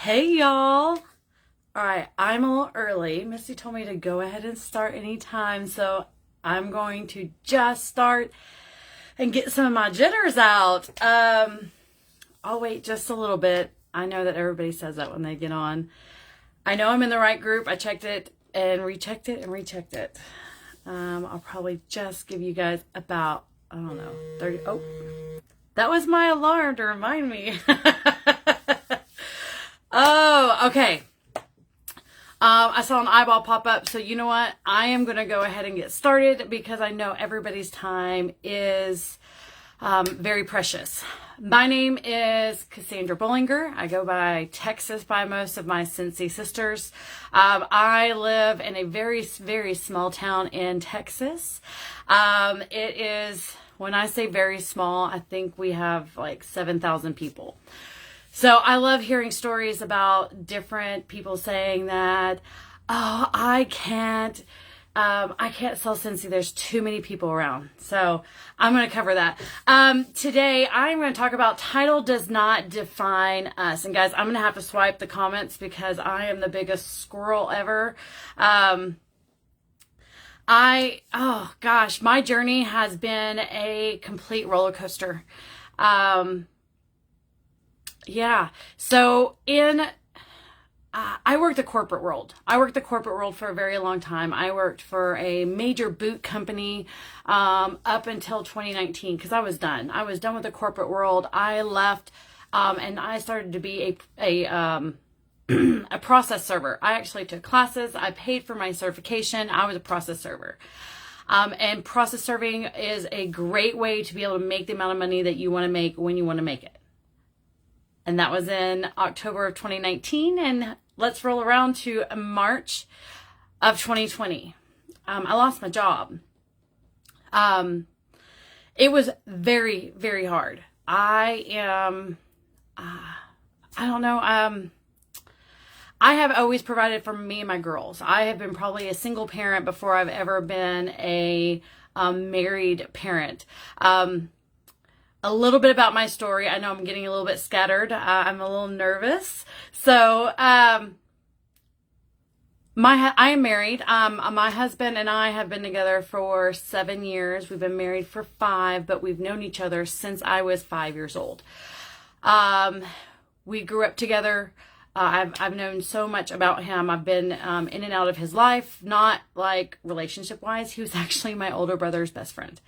Hey y'all. All right, I'm a little early. Missy told me to go ahead and start anytime, so I'm going to just start and get some of my jitters out. I'll wait just a little bit. I know that everybody says that when they get on. I know I'm in the right group. I checked it and rechecked it and rechecked it. I'll probably just give you guys about, I don't know, 30. Oh, that was my alarm to remind me. Oh, okay. I saw an eyeball pop up, so you know what? I am going to go ahead and get started because I know everybody's time is very precious. My name is Casandra Bollinger. I go by Texas by most of my Scentsy sisters. I live in a very, very small town in Texas. It is, when I say very small, I think we have like 7,000 people. So I love hearing stories about different people saying that, oh, I can't sell Scentsy. There's too many people around. So I'm going to cover that. Today I'm going to talk about title does not define us. And guys, I'm going to have to swipe the comments because I am the biggest squirrel ever. Oh gosh, my journey has been a complete roller coaster. Yeah. So I worked the corporate world. I worked the corporate world for a very long time. I worked for a major boot company up until 2019 because I was done. I was done with the corporate world. I left and I started to be a process server. I actually took classes. I paid for my certification. I was a process server. And process serving is a great way to be able to make the amount of money that you want to make when you want to make it. And that was in October of 2019. And let's roll around to March of 2020. I lost my job. It was very, very hard. I don't know. I have always provided for me and my girls. I have been probably a single parent before I've ever been a married parent. A little bit about my story. I know I'm getting a little bit scattered. I'm a little nervous. So, I am married. My husband and I have been together for 7 years. We've been married for 5, but we've known each other since I was 5 years old. We grew up together. I've known so much about him. I've been in and out of his life, not like relationship wise. He was actually my older brother's best friend.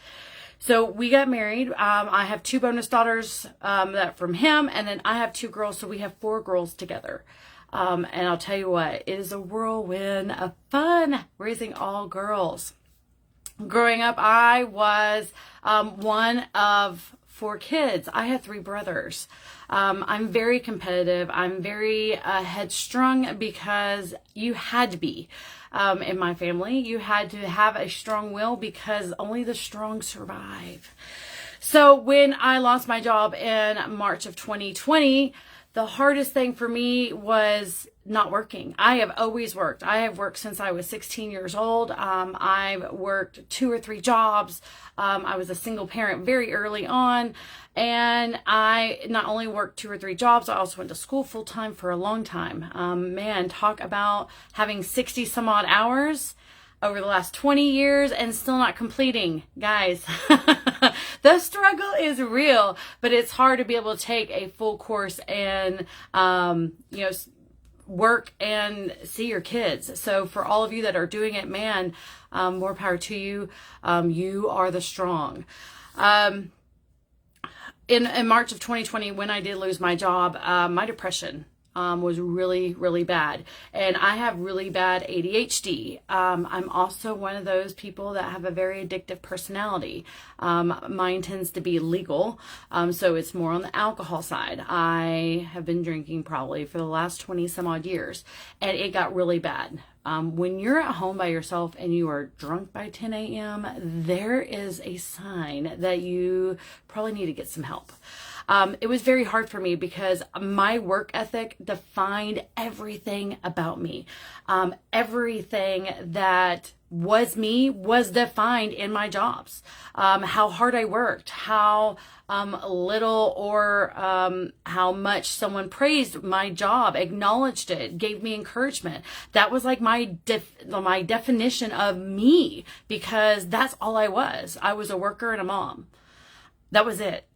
So we got married. I have 2 bonus daughters that from him, and then I have 2 girls, so we have 4 girls together. And I'll tell you what, it is a whirlwind of fun raising all girls. Growing up, I was one of 4 kids. I had 3 brothers. I'm very competitive. I'm very headstrong because you had to be. In my family, you had to have a strong will because only the strong survive. So when I lost my job in March of 2020, the hardest thing for me was not working. I have always worked. I have worked since I was 16 years old. I've worked 2 or 3 jobs. I was a single parent very early on. And I not only worked 2 or 3 jobs, I also went to school full time for a long time. Man, talk about having 60 some odd hours over the last 20 years and still not completing. Guys, the struggle is real, but it's hard to be able to take a full course and, work and see your kids. So for all of you that are doing it, man, more power to you. You are the strong. In March of 2020, when I did lose my job, my depression was really, really bad. And I have really bad ADHD. I'm also one of those people that have a very addictive personality. Mine tends to be legal, so it's more on the alcohol side. I have been drinking probably for the last 20 some odd years, and it got really bad. When you're at home by yourself and you are drunk by 10 a.m., there is a sign that you probably need to get some help. it was very hard for me because my work ethic defined everything about me. Everything that was me was defined in my jobs. How hard I worked, how little or how much someone praised my job, acknowledged it, gave me encouragement. That was like my definition of me, because that's all I was. I was a worker and a mom. That was it.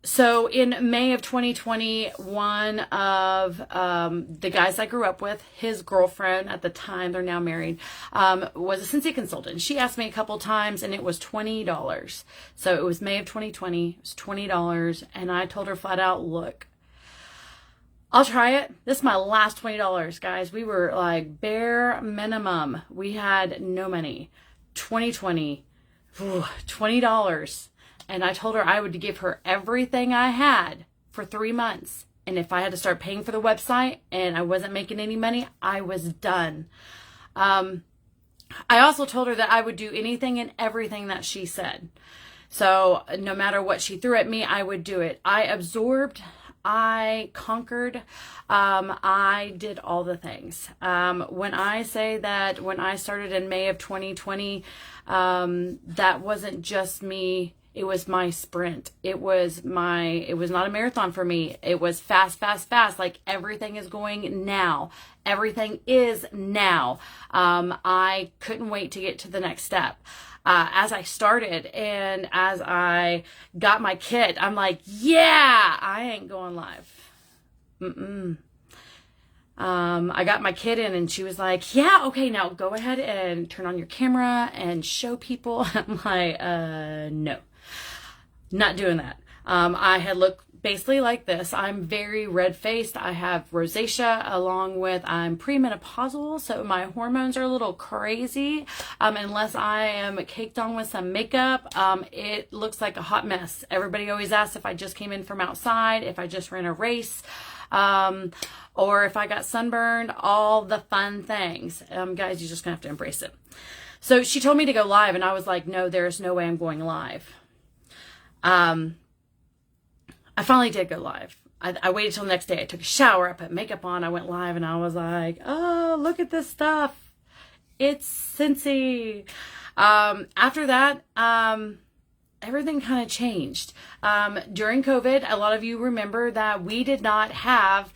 So in May of 2020, one of the guys I grew up with, his girlfriend at the time, they're now married, was a Scentsy consultant. She asked me a couple times, and it was $20. So it was May of 2020, it was $20, and I told her flat out, look, I'll try it. This is my last $20, guys. We were like bare minimum. We had no money. 2020, $20. And I told her I would give her everything I had for 3 months. And if I had to start paying for the website and I wasn't making any money, I was done. I also told her that I would do anything and everything that she said. So no matter what she threw at me, I would do it. I absorbed, I conquered, I did all the things. When I say that when I started in May of 2020, that wasn't just me. It was my sprint. It was not a marathon for me. It was fast, fast, fast. Like everything is going now. Everything is now. I couldn't wait to get to the next step. As I started and as I got my kit, I'm like, yeah, I ain't going live. I got my kid in and she was like, yeah, okay, now go ahead and turn on your camera and show people. I'm like, no. Not doing that. I had looked basically like this. I'm very red-faced. I have rosacea along with I'm premenopausal, so my hormones are a little crazy. Unless I am caked on with some makeup, it looks like a hot mess. Everybody always asks if I just came in from outside, if I just ran a race, or if I got sunburned, all the fun things. Guys, you're just gonna have to embrace it. So she told me to go live and I was like, no, there's no way I'm going live. I finally did go live. I waited till the next day. I took a shower, I put makeup on, I went live, and I was like, oh, look at this stuff. It's Scentsy. After that, everything kind of changed. During COVID, a lot of you remember that we did not have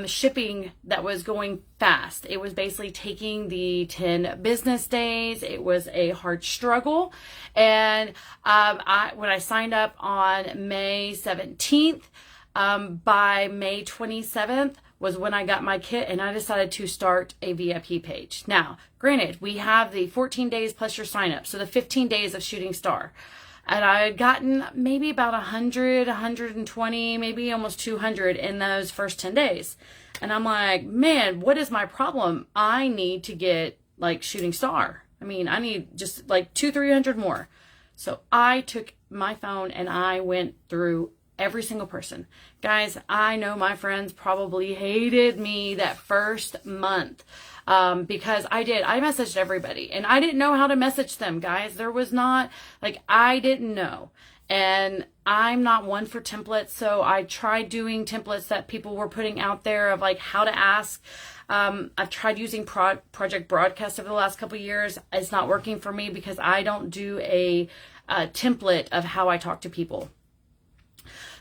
shipping that was going fast. It was basically taking the 10 business days. It was a hard struggle. And when I signed up on May 17th, by May 27th was when I got my kit and I decided to start a VIP page. Now, granted, we have the 14 days plus your sign up. So the 15 days of Shooting Star. And I had gotten maybe about 100, 120, maybe almost 200 in those first 10 days. And I'm like, man, what is my problem? I need to get like Shooting Star. I mean, I need just like 200-300 more. So I took my phone and I went through every single person. Guys, I know my friends probably hated me that first month. Because I messaged everybody and I didn't know how to message them, guys. There was not, like, I didn't know. And I'm not one for templates. So I tried doing templates that people were putting out there of like how to ask. I've tried using Project Broadcast over the last couple of years. It's not working for me because I don't do a template of how I talk to people.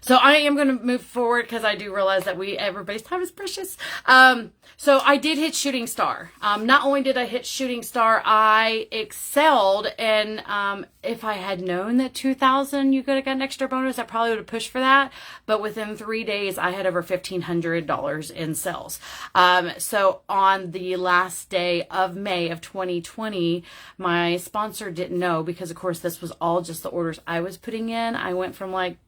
So I am going to move forward because I do realize that everybody's time is precious. So I did hit Shooting Star. Not only did I hit Shooting Star, I excelled. And if I had known that 2,000 you could have got an extra bonus, I probably would have pushed for that. But within 3 days, I had over $1,500 in sales. So on the last day of May of 2020, my sponsor didn't know because, of course, this was all just the orders I was putting in. I went from like,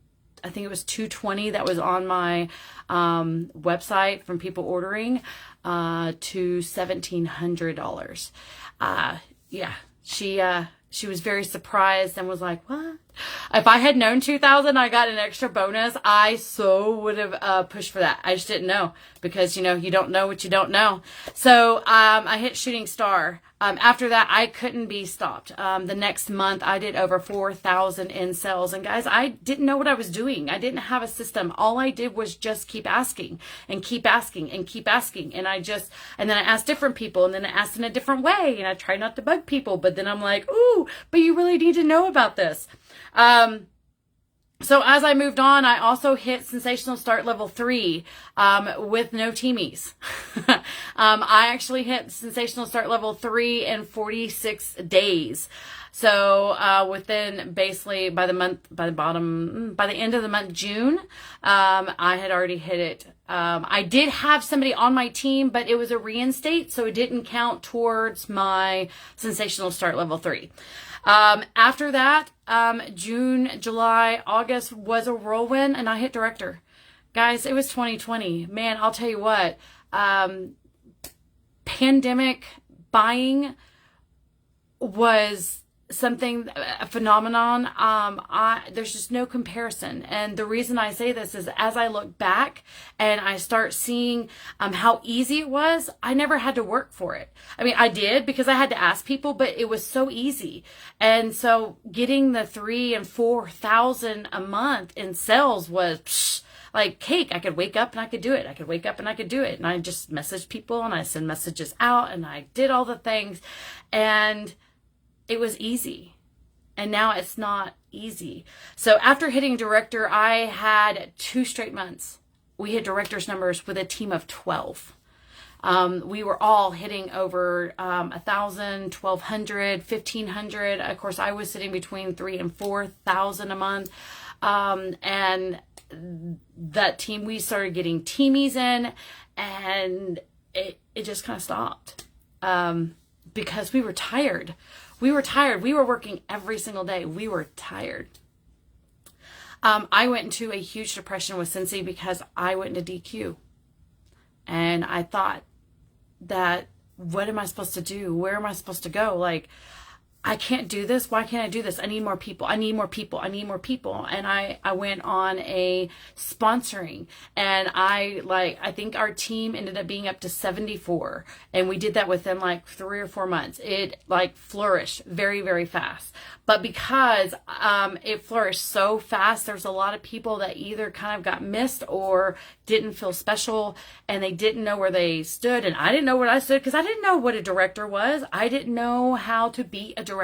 I think it was 220 that was on my website from people ordering to $1,700. Yeah, she was very surprised and was like, what? If I had known 2,000, I got an extra bonus. I so would have pushed for that. I just didn't know because, you know, you don't know what you don't know. So I hit shooting star. After that, I couldn't be stopped. The next month, I did over 4,000 in sales. And guys, I didn't know what I was doing. I didn't have a system. All I did was just keep asking and keep asking and keep asking. And then I asked different people, and then I asked in a different way. And I tried not to bug people. But then I'm like, ooh, but you really need to know about this. So as I moved on, I also hit Sensational Start level 3 with no teamies. I actually hit Sensational Start level 3 in 46 days. So within basically by the end of the month, June, I had already hit it. I did have somebody on my team, but it was a reinstate, so it didn't count towards my Sensational Start level 3. After that, June, July, August was a whirlwind, and I hit director. Guys, it was 2020. Man, I'll tell you what, pandemic buying was something, a phenomenon. There's just no comparison. And the reason I say this is as I look back and I start seeing how easy it was, I never had to work for it. I mean, I did because I had to ask people, but it was so easy. And so getting the 3,000 and 4,000 a month in sales was like cake. I could wake up and I could do it. I could wake up and I could do it. And I just messaged people and I send messages out and I did all the things, and it was easy. And now it's not easy. So after hitting director, I had 2 straight months. We hit director's numbers with a team of 12. We were all hitting over 1,000, 1,200, 1,500. Of course, I was sitting between 3,000 and 4,000 a month. And that team, we started getting teamies in, and it just kind of stopped because we were tired. We were tired. We were working every single day. We were tired. I went into a huge depression with Scentsy because I went into DQ. And I thought that, what am I supposed to do? Where am I supposed to go? Like, I can't do this. Why can't I do this? I need more people. I need more people. I need more people. And I went on a sponsoring, and I think our team ended up being up to 74. And we did that within like 3 or 4 months. It like flourished very, very fast. But because it flourished so fast, there's a lot of people that either kind of got missed or didn't feel special, and they didn't know where they stood. And I didn't know where I stood because I didn't know what a director was. I didn't know how to be a director.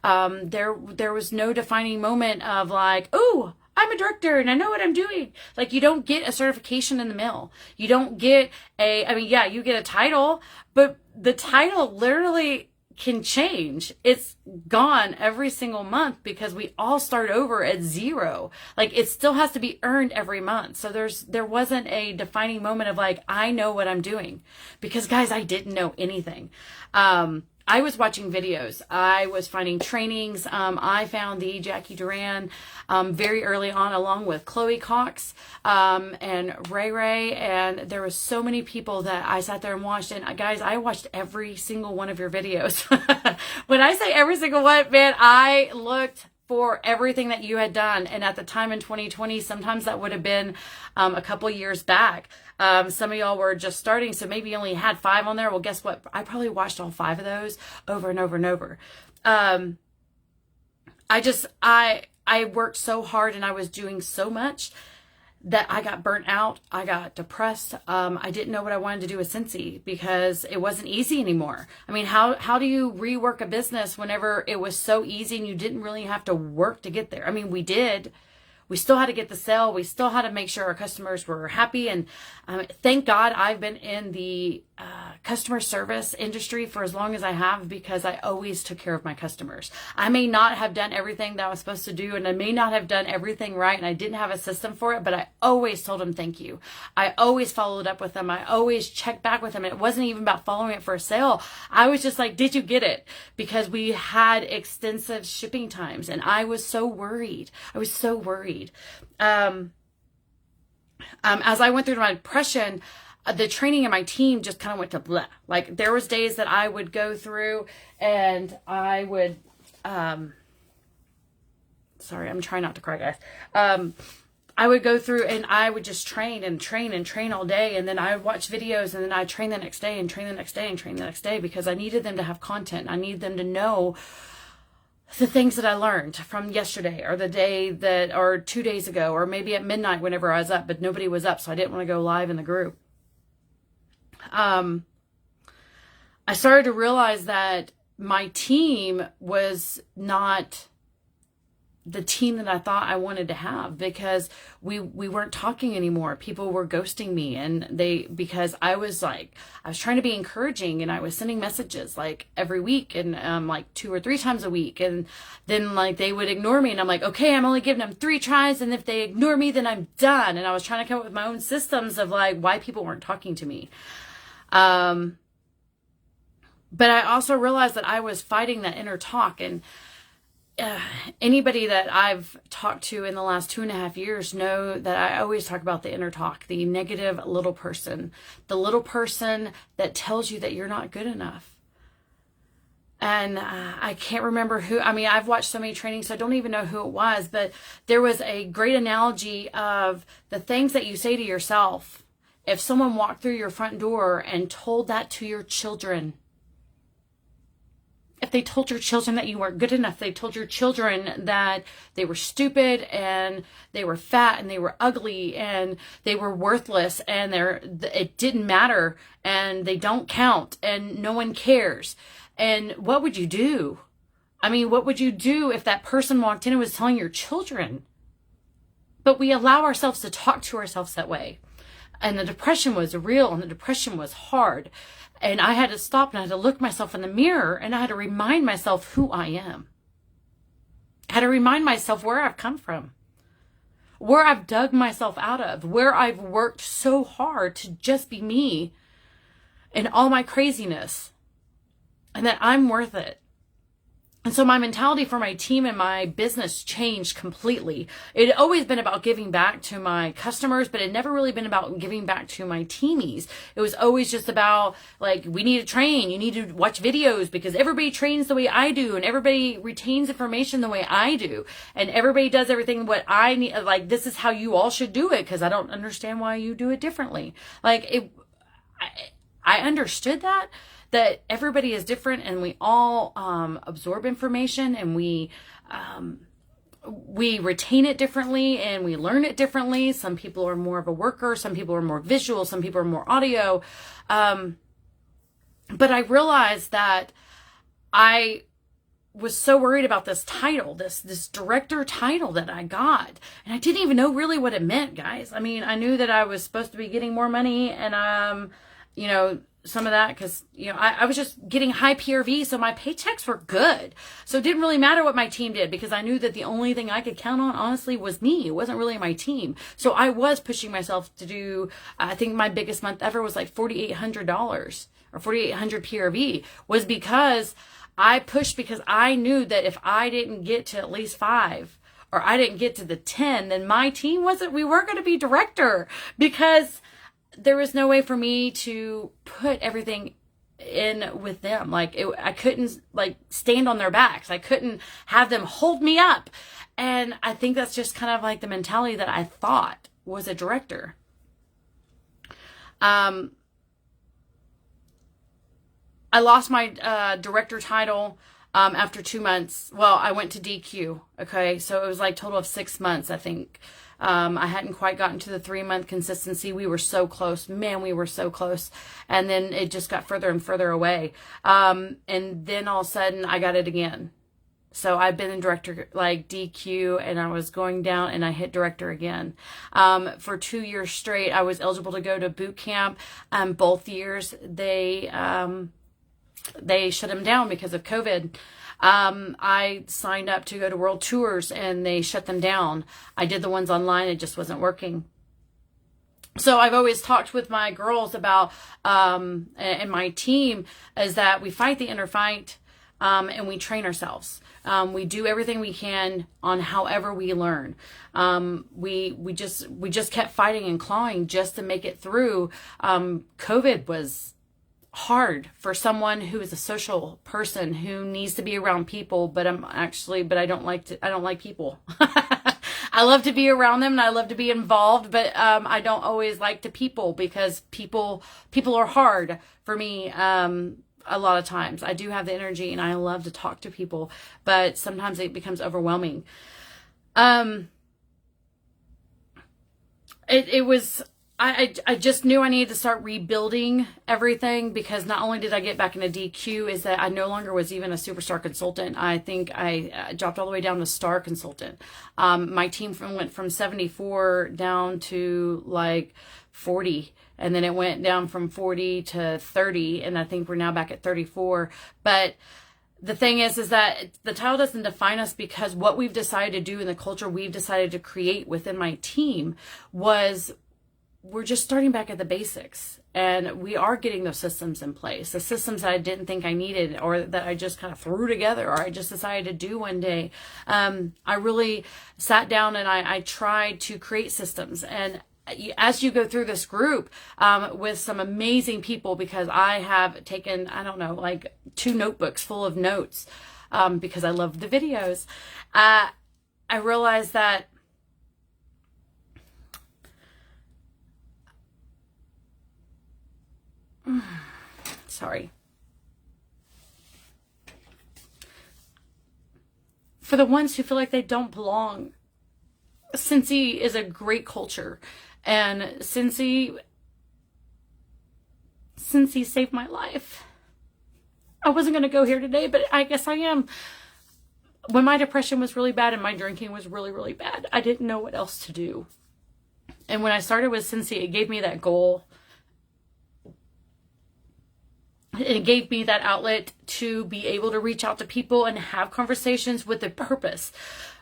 There was no defining moment of like, oh, I'm a director and I know what I'm doing. Like, you don't get a certification in the mail. You don't get you get a title, but the title literally can change. It's gone every single month because we all start over at 0. Like, it still has to be earned every month. So there wasn't a defining moment of like, I know what I'm doing, because guys, I didn't know anything. I was watching videos. I was finding trainings. I found the Jackie Duran very early on, along with Chloe Cox and Ray Ray. And there was so many people that I sat there and watched. And guys, I watched every single one of your videos. When I say every single one, man, I looked for everything that you had done. And at the time in 2020, sometimes that would have been a couple years back. Some of y'all were just starting, so maybe you only had 5 on there. Well, guess what? I probably watched all 5 of those over and over and over. I worked so hard and I was doing so much that I got burnt out. I got depressed. I didn't know what I wanted to do with Scentsy because it wasn't easy anymore. I mean, how do you rework a business whenever it was so easy and you didn't really have to work to get there? I mean, we did. We still had to get the sale. We still had to make sure our customers were happy. And thank God I've been in the customer service industry for as long as I have, because I always took care of my customers. I may not have done everything that I was supposed to do, and I may not have done everything right, and I didn't have a system for it, but I always told them thank you. I always followed up with them. I always checked back with them. And it wasn't even about following it for a sale. I was just like, did you get it? Because we had extensive shipping times, and I was so worried. I was so worried. As I went through my depression, the training in my team just kind of went to blah. Like, there was days that I would go through and I would, Sorry, I'm trying not to cry, guys. I would go through and I would just train and train and train all day. And then I would watch videos and then I'd train the next day and train the next day and train the next day because I needed them to have content. I needed them to know the things that I learned from yesterday or the day that, or 2 days ago, or maybe at midnight whenever I was up, but nobody was up. So I didn't want to go live in the group. I started to realize that my team was not the team that I thought I wanted to have because we weren't talking anymore. People were ghosting me because I was trying to be encouraging and I was sending messages like every week and like 2 or 3 times a week. And then like they would ignore me and I'm like, okay, I'm only giving them 3 tries. And if they ignore me, then I'm done. And I was trying to come up with my own systems of like why people weren't talking to me. But I also realized that I was fighting that inner talk and anybody that I've talked to in the last 2.5 years know that I always talk about the inner talk, the negative little person, the little person that tells you that you're not good enough. And I can't remember who, I mean, I've watched so many trainings, so I don't even know who it was, but there was a great analogy of the things that you say to yourself. If someone walked through your front door and told that to your children, if they told your children that you weren't good enough, they told your children that they were stupid and they were fat and they were ugly and they were worthless and it didn't matter and they don't count and no one cares. And what would you do? I mean, what would you do if that person walked in and was telling your children? But we allow ourselves to talk to ourselves that way. And the depression was real and the depression was hard. And I had to stop and I had to look myself in the mirror and I had to remind myself who I am. I had to remind myself where I've come from, where I've dug myself out of, where I've worked so hard to just be me and all my craziness and that I'm worth it. And so my mentality for my team and my business changed completely. It had always been about giving back to my customers, but it never really been about giving back to my teamies. It was always just about like, we need to train. You need to watch videos because everybody trains the way I do and everybody retains information the way I do. And everybody does everything what I need. Like, this is how you all should do it because I don't understand why you do it differently. Like, I understood that everybody is different and we all absorb information and we retain it differently and we learn it differently. Some people are more of a worker. Some people are more visual. Some people are more audio. But I realized that I was so worried about this title, this director title that I got. And I didn't even know really what it meant, guys. I mean, I knew that I was supposed to be getting more money and, you know, some of that because, you know, I was just getting high PRV, so my paychecks were good. So it didn't really matter what my team did because I knew that the only thing I could count on, honestly, was me. It wasn't really my team. So I was pushing myself to do, I think my biggest month ever was like $4,800 or 4,800 PRV was because I pushed because I knew that if I didn't get to at least 5 or I didn't get to the 10, then my team we weren't going to be director because there was no way for me to put everything in with them. Like I couldn't like stand on their backs. I couldn't have them hold me up. And I think that's just kind of like the mentality that I thought was a director. I lost my director title after 2 months. Well, I went to DQ. Okay. So it was like total of 6 months, I think. I hadn't quite gotten to the 3-month consistency. We were so close, man, we were so close. And then it just got further and further away. And then all of a sudden I got it again. So I've been in director, like DQ, and I was going down and I hit director again. For 2 years straight, I was eligible to go to boot camp. Both years they shut them down because of COVID. I signed up to go to world tours and they shut them down. I did the ones online. It just wasn't working. So I've always talked with my girls about, and my team is that we fight the inner fight, and we train ourselves. We do everything we can on however we learn. We just kept fighting and clawing just to make it through. COVID was hard for someone who is a social person who needs to be around people, but I don't like people. I love to be around them and I love to be involved, but I don't always like to people, because people are hard for me. A lot of times I do have the energy and I love to talk to people, but sometimes it becomes overwhelming. I just knew I needed to start rebuilding everything, because not only did I get back into DQ, is that I no longer was even a superstar consultant. I think I dropped all the way down to star consultant. My team went from 74 down to like 40. And then it went down from 40 to 30. And I think we're now back at 34. But the thing is that the title doesn't define us, because what we've decided to do and the culture we've decided to create within my team was, we're just starting back at the basics, and we are getting those systems in place, the systems that I didn't think I needed, or that I just kind of threw together, or I just decided to do one day. I really sat down and I tried to create systems. And as you go through this group with some amazing people, because I have taken, I don't know, like 2 notebooks full of notes, because I love the videos, I realized that sorry. For the ones who feel like they don't belong, Scentsy is a great culture, and Scentsy saved my life. I wasn't going to go here today, but I guess I am. When my depression was really bad and my drinking was really, really bad, I didn't know what else to do. And when I started with Scentsy, it gave me that goal. It gave me that outlet to be able to reach out to people and have conversations with a purpose.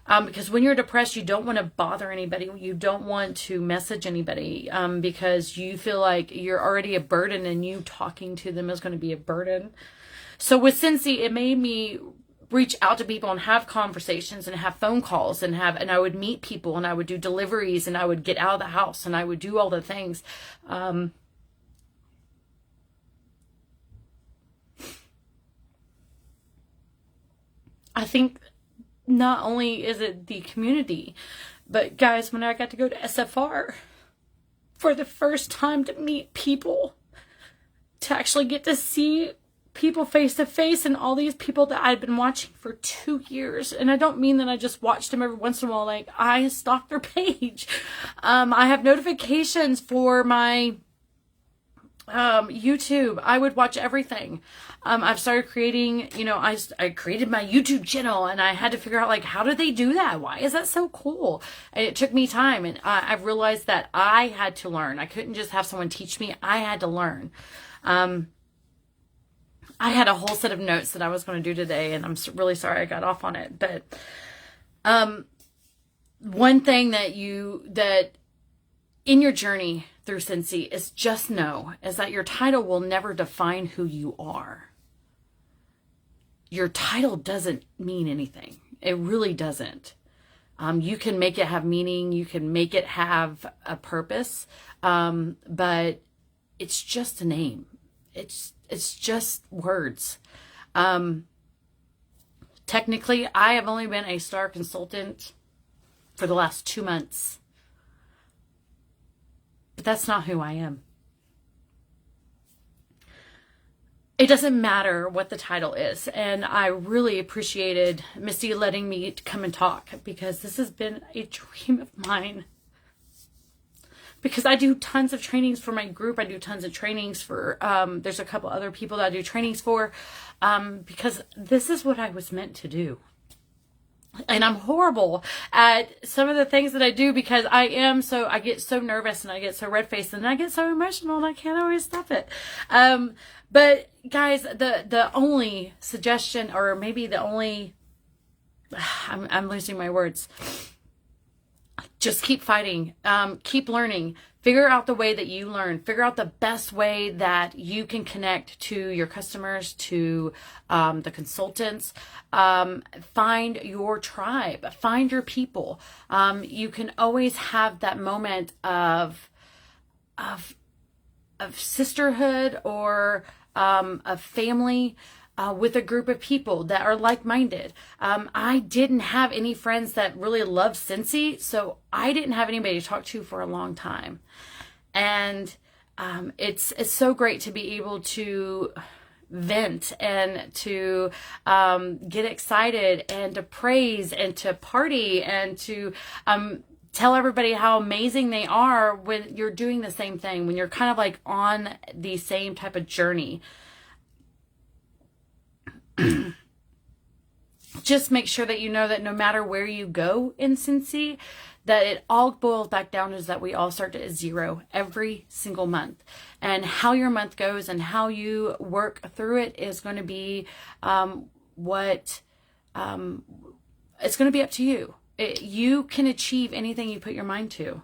Because when you're depressed, you don't want to bother anybody. You don't want to message anybody, because you feel like you're already a burden, and you talking to them is going to be a burden. So with Scentsy, it made me reach out to people and have conversations and have phone calls and I would meet people and I would do deliveries and I would get out of the house and I would do all the things. I think not only is it the community, but guys, when I got to go to SFR for the first time, to meet people, to actually get to see people face to face, and all these people that I'd been watching for 2 years. And I don't mean that I just watched them every once in a while. Like, I stalked their page. I have notifications for my YouTube. I would watch everything. I've started creating, I created my YouTube channel, and I had to figure out, like, how did they do that? Why is that so cool? And it took me time, and I've realized that I had to learn. I couldn't just have someone teach me. I had to learn. I had a whole set of notes that I was going to do today, and I'm really sorry I got off on it. But one thing that in your journey through Scentsy is just know is that your title will never define who you are. Your title doesn't mean anything. It really doesn't. You can make it have meaning. You can make it have a purpose. But it's just a name. It's just words. Technically, I have only been a star consultant for the last 2 months. But that's not who I am. It doesn't matter what the title is. And I really appreciated Misty letting me come and talk, because this has been a dream of mine. Because I do tons of trainings for my group. I do tons of trainings for, there's a couple other people that I do trainings for, because this is what I was meant to do. And I'm horrible at some of the things that I do, because I get so nervous and I get so red-faced and I get so emotional and I can't always stop it. But guys, the only suggestion, or maybe the only, I'm losing my words. Just keep fighting, keep learning, figure out the way that you learn, figure out the best way that you can connect to your customers, to the consultants, find your tribe, find your people. You can always have that moment of sisterhood, or a family, with a group of people that are like-minded. I didn't have any friends that really loved Scentsy, so I didn't have anybody to talk to for a long time. And it's so great to be able to vent and to get excited and to praise and to party and to tell everybody how amazing they are when you're doing the same thing, when you're kind of like on the same type of journey. Just make sure that you know that no matter where you go in Scentsy, that it all boils back down to is that we all start at zero every single month. And how your month goes and how you work through it is going to be it's going to be up to you. You can achieve anything you put your mind to.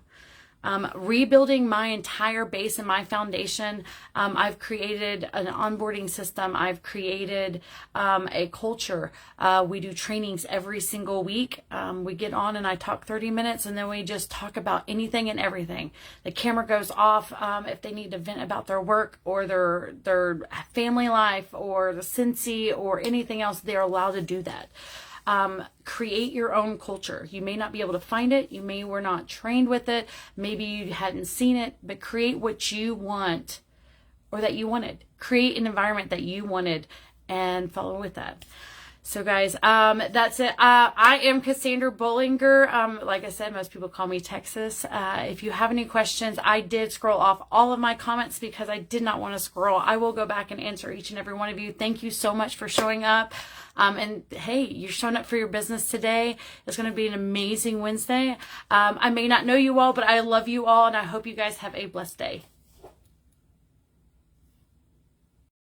Rebuilding my entire base and my foundation. I've created an onboarding system. I've created a culture. We do trainings every single week. We get on and I talk 30 minutes and then we just talk about anything and everything. The camera goes off if they need to vent about their work or their family life or the Scentsy or anything else. They're allowed to do that. Create your own culture. You may not be able to find it. You were not trained with it. Maybe you hadn't seen it, but create what you want or that you wanted. Create an environment that you wanted and follow with that. So guys, that's it. I am Casandra Bollinger. Like I said, most people call me Texas. If you have any questions, I did scroll off all of my comments because I did not want to scroll. I will go back and answer each and every one of you. Thank you so much for showing up. And hey, you're showing up for your business today. It's going to be an amazing Wednesday. I may not know you all, but I love you all and I hope you guys have a blessed day.